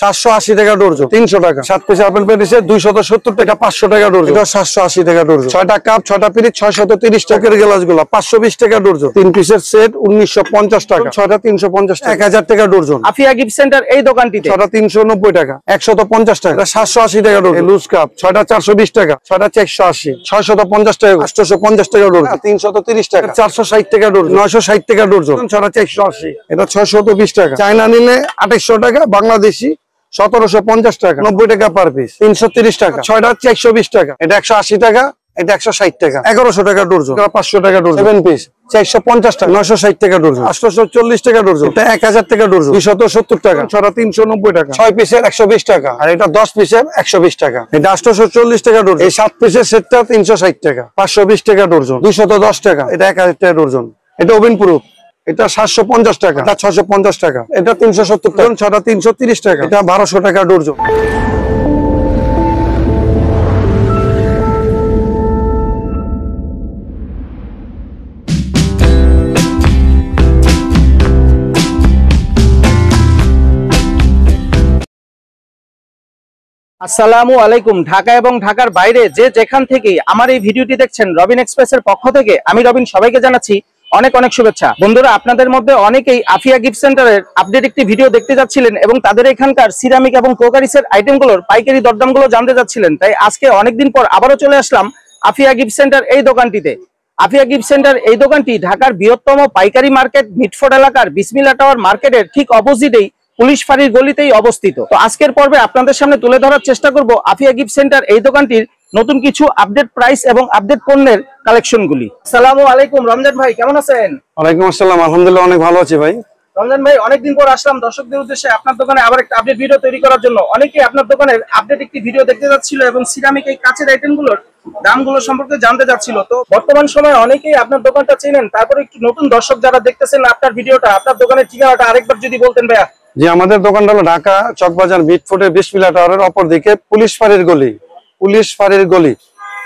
780 টাকা ডর্জন, 300 টাকা। 7 piece apple পেটিসে 270 টাকা, 500 টাকা ডর্জন, এটা 780 টাকা ডর্জন। 6টা কাপ 6টা পিরিচ 630 টাকার গ্লাসগুলো 520 টাকা ডর্জন। 3 পিসের সেট 1950 টাকা, 6টা 350 টাকা, 1000 টাকা ডর্জন। আফিয়া গিফট সেন্টার এই দোকানটিতে 6টা 390 টাকা, 150 টাকা, 780 টাকা ডর্জন। লুজ কাপ 6টা 420 টাকা, 6টা 480, 650 টাকা, 850 টাকা ডর্জন, 330 টাকা, 460 টাকা ডর্জন, 960 টাকা ডর্জন, 6টা 480, এটা 620 টাকা। চায়না নিলে 2800 টাকা, বাংলাদেশি 1750 টাকা, 90 টাকা পার পিস, 330 টাকা। 6টা 420 টাকা, এটা 180 টাকা, এটা 160 টাকা, 1100 টাকা ডর্জন, 500 টাকা ডর্জন। 7 পিস 450 টাকা, 960 টাকা ডর্জন, 840 টাকা ডর্জন, এটা 1000 টাকা ডর্জন, 270 টাকা। 6টা 390 টাকা, 6 পিসের 120 টাকা, আর এটা 10 পিসের 120 টাকা, এটা 840 টাকা ডর্জন। এই 7 পিসের সেটটা 360 টাকা, 520 টাকা ডর্জন, 210 টাকা, এটা 1000 টাকা ডর্জন। এটা ওভেন প্রুফ, এটা 750 টাকা, এটা 650 টাকা, এটা 370 টাকা, 6টা 330 টাকা, এটা 1200 টাকা ডর্জন। আসসালামু আলাইকুম। ঢাকা এবং ঢাকার বাইরে যে যেখান থেকে আমার এই ভিডিওটি দেখছেন, রবিন এক্সপ্রেসের পক্ষ থেকে আমি রবিন সবাইকে জানাচ্ছি অনেক অনেক শুভেচ্ছা। বন্ধুরা, আপনাদের মধ্যে অনেকেই আফিয়া গিফট সেন্টারের আপডেট একটি ভিডিও দেখতে যাচ্ছিলেন এবং তাদের এখানকার সিরামিক এবং ক্রোকারিসের আইটেমগুলোর পাইকারি দরদামগুলো জানতে যাচ্ছিলেন। তাই আজকে অনেকদিন পর আবারও চলে আসলাম আফিয়া গিফট সেন্টার এই দোকানটিতে। আফিয়া গিফট সেন্টার এই দোকানটি ঢাকার বৃহত্তম পাইকারি মার্কেট মিটফোর্ড এলাকার বিসমিল্লাহ টাওয়ার মার্কেটের ঠিক অপোজিটেই পুলিশ ফাঁড়ির গলিতেই অবস্থিত। তো আজকের পর্বে আপনাদের সামনে তুলে ধরার চেষ্টা করব আফিয়া গিফট সেন্টার এই দোকানটির নতুন কিছু আপডেট প্রাইস এবং আপডেট পণ্যের কালেকশনগুলি। আসসালামু আলাইকুম রমজান ভাই, কেমন আছেন? ওয়ালাইকুম আসসালাম, আলহামদুলিল্লাহ অনেক ভালো আছি ভাই। রমজান ভাই, অনেকদিন পর আসলাম দর্শকদের উদ্দেশ্যে আপনার দোকানে আবার একটা আপডেট ভিডিও তৈরি করার জন্য। অনেকেই আপনার দোকানের আপডেট একটি ভিডিও দেখতে যাচ্ছিল এবং সিরামিক এই কাচের আইটেমগুলোর দামগুলো সম্পর্কে জানতে যাচ্ছিল। তো বর্তমান সময়ে অনেকেই আপনার দোকানটা চেনেন, তারপরে একটু নতুন দর্শক যারা দেখতেছেন আপনার ভিডিওটা, আপনার দোকানের ঠিকানাটা আরেকবার যদি বলতেন ভাইয়া। জি, আমাদের দোকানটা হলো ঢাকা চকবাজার মিটফোর্ডের বিসমিল্লাহ টাওয়ারের অপর দিকে পুলিশ ফাঁড়ির গলি। পুলিশ ফাঁড়ির গলি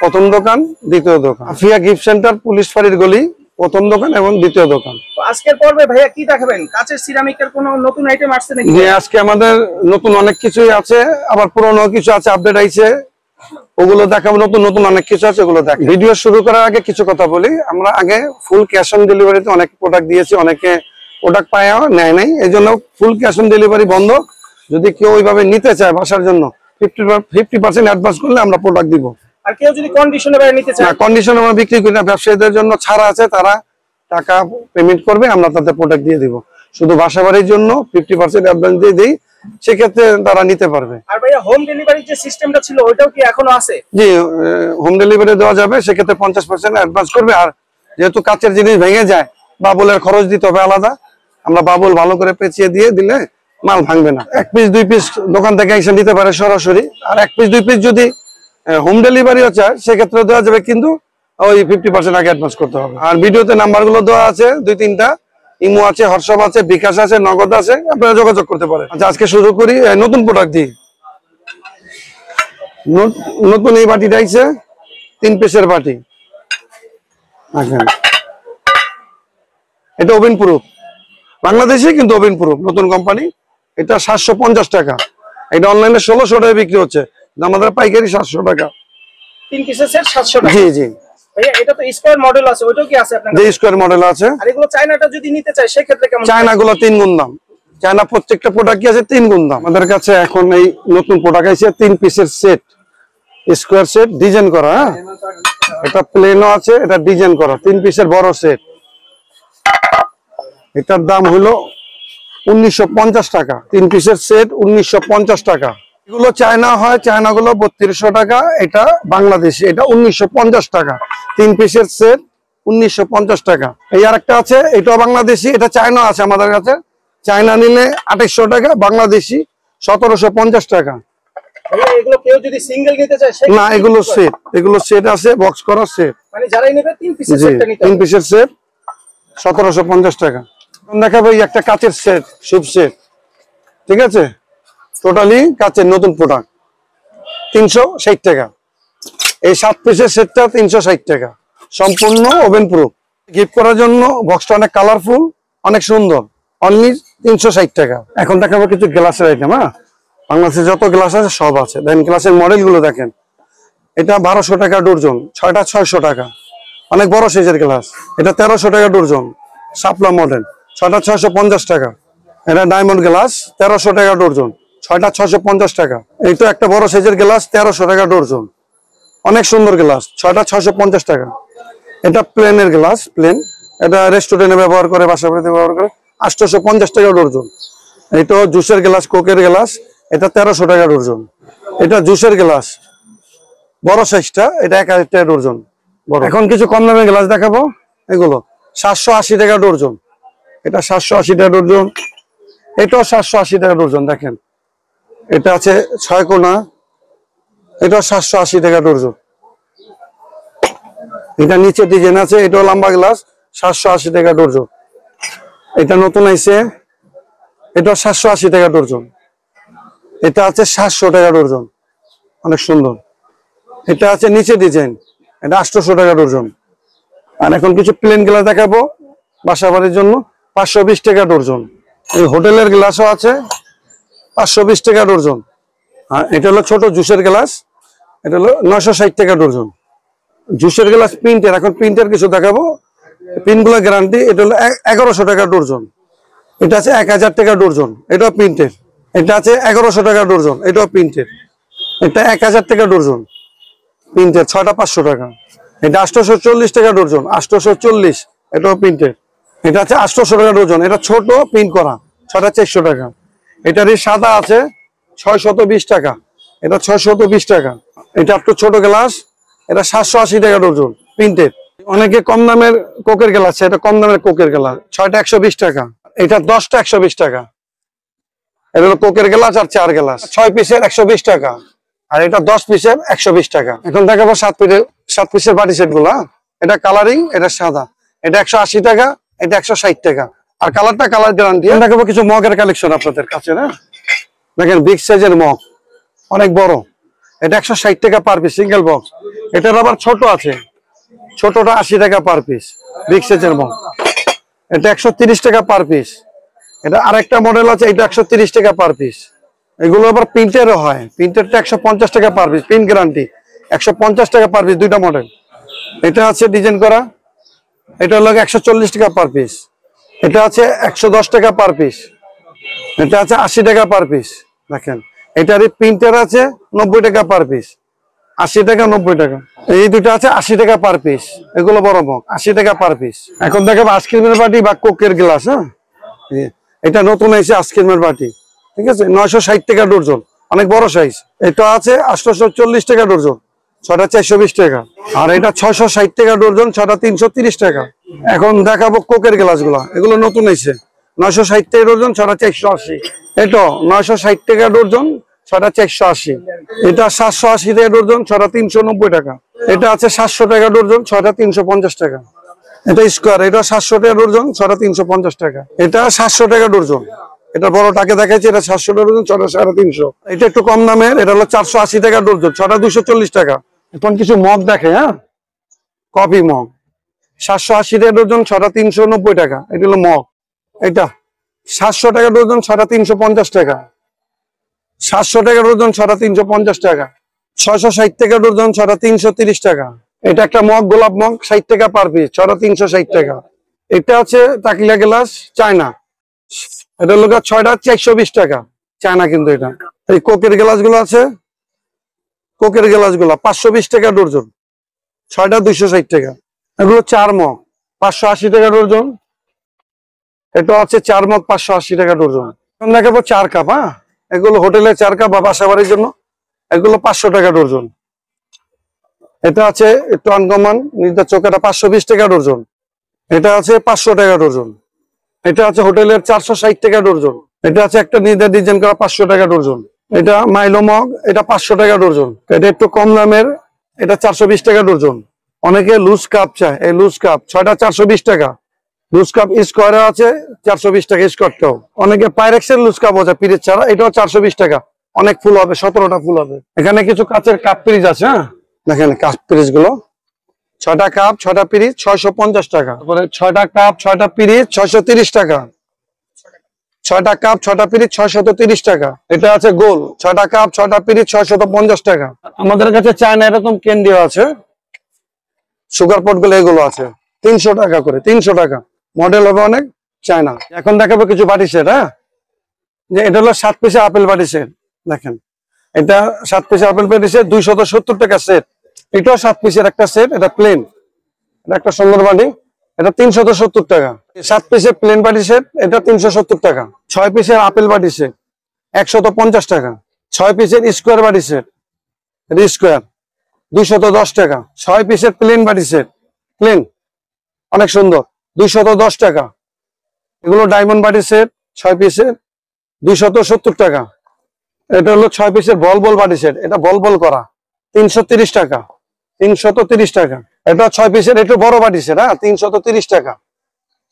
প্রথম দোকান, দ্বিতীয় দোকান। আফিয়া গিফট সেন্টার পুলিশ ফাঁড়ির গলি প্রথম দোকান এবং দ্বিতীয় দোকান। তো আজকের পর্বে ভাইয়া কি দেখাবেন? কাচের সিরামিকের কোনো নতুন আইটেম আসছে নাকি? জি, আজকে আমাদের নতুন অনেক কিছুই আছে, আবার পুরনো কিছু আছে, আপডেট আইছে, ওগুলো দেখাবো। নতুন নতুন অনেক কিছু আছে, ওগুলো দেখ। ভিডিও শুরু করার আগে কিছু কথা বলি। আমরা আগে ফুল ক্যাশ অন ডেলিভারিতে অনেক প্রোডাক্ট দিয়েছি, অনেকে প্রোডাক্ট পায়ও নেয় নাই, এই জন্য ফুল ক্যাশ অন ডেলিভারি বন্ধ। যদি কেউ ওইভাবে নিতে চায় বাসার জন্য 50% অ্যাডভান্স করলে আমরা প্রোডাক্ট দিব। আর কেউ যদি কন্ডিশনে ভাই নিতে চায়? কন্ডিশনে আমরা বিক্রি করি না, ব্যবসায়ীদের জন্য ছাড় আছে, তারা টাকা পেমেন্ট করবে, আমরা তাদের প্রোডাক্ট দিয়ে দিব। শুধু বাসা বাড়ির জন্য 50% অ্যাডভান্স দিয়ে দিই, সেক্ষেত্রে তারা নিতে পারবে। আর ভাইয়া হোম ডেলিভারি যে সিস্টেমটা ছিল ওইটাও কি এখনো আছে? জি, হোম ডেলিভারি দেওয়া যাবে, সেক্ষেত্রে 50% অ্যাডভান্স করবে। আর যেহেতু কাচের জিনিস ভেঙে যায়, বাবুলের খরচ দিতে হবে আলাদা, আমরা বাবুল ভালো করে পেঁচিয়ে দিয়ে দিলে মাল ভাঙবে না। 1 পিস 2 পিস দোকান থেকে এসে নিতে পারে সরাসরি, আর 1 পিস 2 পিস যদি হোম ডেলিভারিও চায় সেক্ষেত্রে দেওয়া যাবে, কিন্তু ওই 50% আগে অ্যাডভান্স করতে হবে। আর ভিডিওতে নাম্বারগুলো দেওয়া আছে 2-3টা, ইমো আছে, হোয়াটসঅ্যাপ আছে, বিকাশ আছে, নগদ আছে, আপনারা যোগাযোগ করতে পারেন। আচ্ছা, আজকে শুরু করি নতুন প্রোডাক্ট দিয়ে। নতুন এই বাটিটা আইছে 3 পিসের বাটি। এটা ওভেন প্রুফ, বাংলাদেশি কিন্তু ওভেন প্রুফ, নতুন কোম্পানি। এটা 750 টাকা, এটা অনলাইনে 1600 টাকা বিক্রি হচ্ছে, আমাদের পাইকারি 700 টাকা। 3 পিসের সেট 700 টাকা। জি জি ভাইয়া, এটা তো স্কয়ার মডেল আছে, ওইটাও কি আছে আপনার কাছে? কাছে? স্কয়ার মডেল আছে। আর এগুলো চায়নাটা যদি নিতে চায় সেক্ষেত্রে কেমন? চায়নাগুলো 3 গুণ দাম, চায়না প্রত্যেকটা প্রোডাক্টই আছে 3 গুণ দাম। আমাদের কাছে এখন এই নতুন প্রোডাক্ট আছে 3 পিসের সেট, স্কয়ার সেট, ডিজাইন করা। হ্যাঁ, এটা প্লেনও আছে, এটা ডিজাইন করা 3 পিসের বড় সেট। এটার দাম হলো 1950 টাকা, 3 পিসের সেট 1950 টাকা। এগুলো চায়না হয়, চায়নাগুলো 3200 টাকা, এটা বাংলাদেশি, এটা 1950 টাকা। 3 পিসের সেট 1950 টাকা। এই আরেকটা আছে, এটাও বাংলাদেশি, এটা চায়না আছে আমাদের কাছে। চায়না নিলে 2800 টাকা, বাংলাদেশি 1750 টাকা। ভাইয়া, এগুলো কেউ যদি সিঙ্গেল নিতে চায় না, এগুলো সেট, এগুলো সেট আছে, বক্স করা সেট। মানে যারাই নেবে 3 পিসের সেটটা নিতে হবে। 3 পিসের সেট 1750 টাকা। দেখাবো এই একটা কাচের সেট, সুপ সেট, ঠিক আছে? টোটালি কাচের নতুন প্রোডাক্ট 360 টাকা। এই 7 পিসের সেটটা 360 টাকা, সম্পূর্ণ ওভেন প্রুফ। গিফট করার জন্য বক্সটা অনেক কালারফুল, অনেক সুন্দর, অনলি 360 টাকা। এখন দেখাবো কিছু গ্লাসের আইটেম। হ্যাঁ, বাংলাদেশে যত গ্লাস আছে সব আছে। দেখেন গ্লাসের মডেল গুলো দেখেন, এটা 1200 টাকা ডর্জন, 6টা 600 টাকা, অনেক বড় সাইজের গ্লাস। এটা 1300 টাকা ডর্জন, শাপলা মডেল, 6টা 650 টাকা। এটা ডায়মন্ড গ্লাস, 1300 টাকা ডর্জন, 6টা 650 টাকা। এই তো একটা বড় সাইজের গ্লাস, 1300 টাকা ডর্জন, অনেক সুন্দর গ্লাস, 6টা 650 টাকা। এটা প্লেনের গ্লাস, প্লেন, এটা রেস্টুরেন্টে ব্যবহার করে, বাসা বাড়িতে ব্যবহার করে, 850 টাকা ডর্জন। এটা জুসের গ্লাস, কোকের গ্লাস, এটা 1300 টাকা ডর্জন। এটা জুসের গ্লাস বড় সাইজটা, এটা 1000 টাকা ডর্জন বড়। এখন কিছু কম দামের গ্লাস দেখাবো, এগুলো 780 টাকা ডর্জন। এটা 780 টাকা ডর্জন, এটাও 780 টাকা ডর্জন। দেখেন এটা আছে 6 কোনা, এটাও 780 টাকা ডর্জন। এটা নিচে ডিজাইন আছে, এটাও লম্বা গ্লাস, 780 টাকা ডর্জন। এটা নতুন আইছে, এটা 780 টাকা ডর্জন। এটা আছে 700 টাকা ডর্জন, অনেক সুন্দর। এটা আছে নিচে ডিজাইন, এটা 800 টাকা ডর্জন। আর এখন কিছু প্লেন গ্লাস দেখাবো বাসা বাড়ির জন্য, 520 টাকা ডর্জন। এই হোটেলের গ্লাসও আছে, 520 টাকা ডর্জন। আর এটা হলো ছোট জুসের গ্লাস, এটা হলো 960 টাকা ডর্জন। জুসের গ্লাস প্রিন্টের, এখন প্রিন্টের কিছু দেখাবো, প্রিন্টগুলো গ্যারান্টি। এটা হলো 1100 টাকা ডর্জন। এটা আছে 1000 টাকা ডর্জন, এটাও প্রিন্টের। এটা আছে 1100 টাকা ডর্জন, এটাও প্রিন্টের। এটা 1000 টাকা ডর্জন, প্রিন্টের, 6টা 500 টাকা। এটা 840 টাকা ডর্জন, 840, এটাও প্রিন্টের। এটা আছে 800 টাকা ডর্জন, এটা ছোট প্রিন্ট করা, 6টা 400 টাকা। এটারই সাদা আছে 620 টাকা, এটা 620 টাকা। এটা একটু ছোট গ্লাস, এটা 780 টাকা ডর্জন, প্রিন্টেড। অনেকে কম দামের কোকের গ্লাস, এটা কম দামের কোকের গ্লাস, 6টা 120 টাকা। এটা 10টা 120 টাকা। এটা হলো কোকের গ্লাস আর 4 গ্লাস, 6 পিসের 120 টাকা। আর এটা 10 পিসের 120 টাকা। এখন দেখাবো 7 পিসের বাটি সেট গুলা। এটা কালারিং, এটা সাদা, এটা 180 টাকা, এটা 160 টাকা। আর কালারটা কালার গ্যারান্টি। দেখাবো কিছু মগের কালেকশন আপনাদের কাছে না। দেখেন বিগ সাইজের মগ, অনেক বড়, এটা 160 টাকা পার পিস, সিঙ্গেল বক্স। এটার আবার ছোট আছে, ছোটটা 80 টাকা পার পিস, বিগ সাইজের মগ। এটা 130 টাকা পার পিস। এটা আরেকটা মডেল আছে, এটা 130 টাকা পার পিস। এগুলো আবার প্রিন্টেরও হয়, প্রিন্টেরটা 150 টাকা পার পিস, প্রিন্ট গ্যারান্টি, 150 টাকা পার পিস, দুইটা মডেল। এটা আছে ডিজাইন করা, এটা হলো 140 টাকা পার পিস। এটা আছে 110 টাকা পার পিস। এটা আছে 80 টাকা পার পিস। দেখেন এটারই প্রিন্টার আছে 90 টাকা পার পিস, 80 টাকা 90 টাকা। এই দুটো আছে 80 টাকা পার পিস, এগুলো বড় মগ, 80 টাকা পার পিস। এখন দেখাবো আইসক্রিমের বাটি বা কোকের গ্লাস। হ্যাঁ, এটা নতুন এসে আইসক্রিমের বাটি, ঠিক আছে, 960 টাকা ডর্জন, অনেক বড় সাইজ। এটা আছে 840 টাকা ডর্জন, 6টা 420 টাকা। আর এটা 660 টাকা ডর্জন, 6টা 330 টাকা। এখন দেখাবো কোকের গ্লাস গুলা, এগুলো নতুন এসে 960 টাকা ডর্জন, 6টা 480। এটা 960 টাকা ডর্জন, 6টা 480। এটা 780 টাকা ডর্জন, 6টা 390 টাকা। এটা আছে 700 টাকা ডর্জন, 6টা 350 টাকা। এটা স্কোয়ার, এটা 700 টাকা ডর্জন, 6টা 350 টাকা। এটা 700 টাকা ডর্জন, এটা বড়টাকে দেখাচ্ছি, এটা 700 টাকা ডর্জন, 6টা 350। এটা একটু কম দামের, এটা হলো 480 টাকা ডর্জন, 6টা 240 টাকা। এখন কিছু মগ দেখে, হ্যাঁ, কফি মগ, 780 টাকা ডর্জন, 6টা 390 টাকা। এটা হলো মগ। এটা 700 টাকা ডর্জন, 6টা 350 টাকা। 700 টাকা ডর্জন, 6টা 350 টাকা। 660 টাকা ডর্জন, 6টা 330 টাকা। এটা একটা মগ, গোলাপ মগ, 60 টাকা পার পিস, 6টা 360 টাকা। এটা আছে টাকিলা গ্লাস, চায়না, এটা হলো 6টা 420 টাকা, চায়না কিন্তু এটা। এই কোকের গ্লাস গুলো আছে, কোকের গ্লাস গুলা 520 টাকা ডর্জন, 6টা 260 টাকা। এগুলো 4 মগ, 580 টাকা ডর্জন। এটা আছে 4 মগ, 580 টাকা ডর্জন। দেখাবো 4 কাপ, হ্যাঁ, এগুলো হোটেলে 4 কাপ বা বাসা বাড়ির জন্য, এগুলো 500 টাকা ডর্জন। এটা আছে একটু আনকমন, নিজের চোখ, এটা 520 টাকা ডর্জন। এটা আছে 500 টাকা ডর্জন। এটা আছে হোটেলের 460 টাকা ডর্জন। এটা আছে একটা নিজের ডিজাইন করা, 500 টাকা ডর্জন। এটা মাইলো মগ, এটা 500 টাকা ডর্জন। এটা একটু কম দামের, এটা 420 টাকা ডর্জন। অনেকে লুজ কাপ চায়, এই লুজ কাপ 6টা 420 টাকা। লুজ কাপ স্কোয়ারে আছে 420 টাকা স্কোয়ারটাও। অনেকে পাইরেক্সের লুজ কাপ আছে পিরিচ ছাড়া, এটাও 420 টাকা, অনেক ফুল হবে, 17টা ফুল হবে। এখানে কিছু কাচের কাপ পিরিচ আছে, হ্যাঁ, দেখেন কাপ পিরিচ গুলো, 6টা কাপ, 6টা পিরিচ, 650 টাকা। তারপরে 6টা কাপ, 6টা পিরিচ, 630 টাকা। 6টা কাপ 6টা পিরিচ 630 টাকা। এটা আছে গোল 6টা কাপ 6টা পিরিচ 650 টাকা। আমাদের কাছে চায়না এরকম ক্যান্ডিও আছে, সুগার পট গুলো এগুলো আছে 300 টাকা করে, 300 টাকা। মডেল হবে অনেক চায়না। এখন দেখাবো কিছু বাটি সেট। হ্যাঁ, যে এটা হলো 7 পিসের আপেল বাটি সেট। দেখেন এটা 7 পিসের আপেল বাটি সেট 270 টাকা সেট। এটাও 7 পিসের একটা সেট, এটা প্লেন, এটা একটা সুন্দর বাটি, এটা 370 টাকা। 7 পিসের প্লেন বাটি সেট, এটা 370 টাকা। 6 পিসের আপেল বাটি সেট 150 টাকা। 6 পিসের স্কোয়ার বাটি সেট, এটা স্কোয়ার 210 টাকা। 6 পিসের প্লেন বাটি সেট, প্লেন অনেক সুন্দর, 210 টাকা। এগুলো ডায়মন্ড বাটি সেট 6 পিসের 270 টাকা। এটা হলো 6 পিসের বল বল বাটি সেট, এটা বল বল করা 330 টাকা, 330 টাকা। এটা 6 পিসের একটু বড় বাটি সেট, হ্যাঁ 330 টাকা।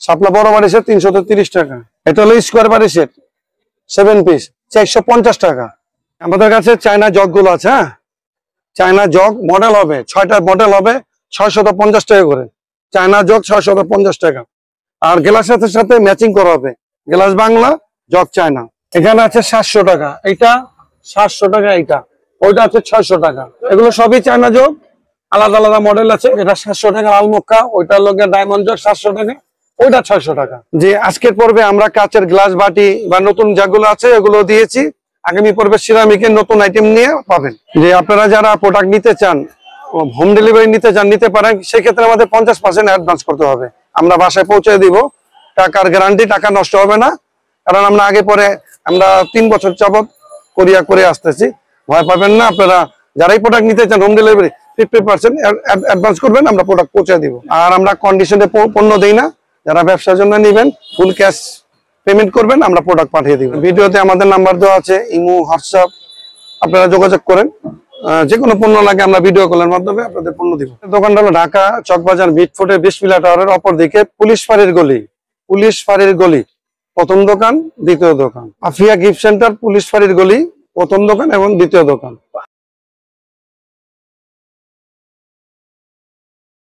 শাপলা বড় বাটি সেট 330 টাকা। এটা হলো স্কোয়ার বাটি সেট 7 পিস 450 টাকা। আমাদের কাছে চায়না জগ গুলো আছে। হ্যাঁ, চায়না জগ মডেল হবে 6টা মডেল হবে 650 টাকা করে। চায়না জগ 650 টাকা। আর গ্লাসের সাথে সাথে ম্যাচিং করা হবে, গ্লাস বাংলা জগ চায়না। এখানে আছে 700 টাকা, এটা 700 টাকা, এটা ওইটা আছে 600 টাকা। এগুলো সবই চায়না জগ, আলাদা আলাদা মডেল আছে। এটা 700 টাকা আলমক্কা, ওইটার লগে ডায়মন্ড জগ 700 টাকা, ওইটা 600 টাকা। যে আজকের পর্বে আমরা কাচের গ্লাস বাটি বা নতুন যেগুলো আছে এগুলো দিয়েছি। আগামী পর্বে সিরামিকের নতুন আইটেম নিয়ে পাবেন। যে আপনারা যারা প্রোডাক্ট নিতে চান, হোম ডেলিভারি নিতে চান, নিতে পারেন। সেক্ষেত্রে আমাদের 50% অ্যাডভান্স করতে হবে, আমরা বাসায় পৌঁছে দিব। টাকার গ্যারান্টি, টাকা নষ্ট হবে না। কারণ আমরা আগে পরে আমরা 3 বছর যাবত কোরিয়া করে আসতেছি, ভয় পাবেন না। আপনারা যারাই প্রোডাক্ট নিতে চান হোম ডেলিভারি 50% অ্যাডভান্স করবেন, আমরা প্রোডাক্ট পৌঁছে দিব। আর আমরা কন্ডিশনে পণ্য দিই না। যারা ব্যবসার জন্য নেবেন ফুল ক্যাশ পেমেন্ট করবেন, আমরা প্রোডাক্ট পাঠিয়ে দিব। ভিডিওতে আমাদের নাম্বার দেওয়া আছে, ইমো, হোয়াটসঅ্যাপ, আপনারা যোগাযোগ করেন। যে কোনো পণ্য লাগে আমরা ভিডিও কলের মাধ্যমে আপনাদের পণ্য দিব। দোকানটা হলো ঢাকা চকবাজার মিটফোর্টে 20 পিলার টাওয়ারের অপর দিকে পুলিশ ফাঁড়ির গলি, পুলিশ ফাঁড়ির গলি প্রথম দোকান, দ্বিতীয় দোকান। আফিয়া গিফট সেন্টার পুলিশ ফাঁড়ির গলি প্রথম দোকান এবং দ্বিতীয় দোকান।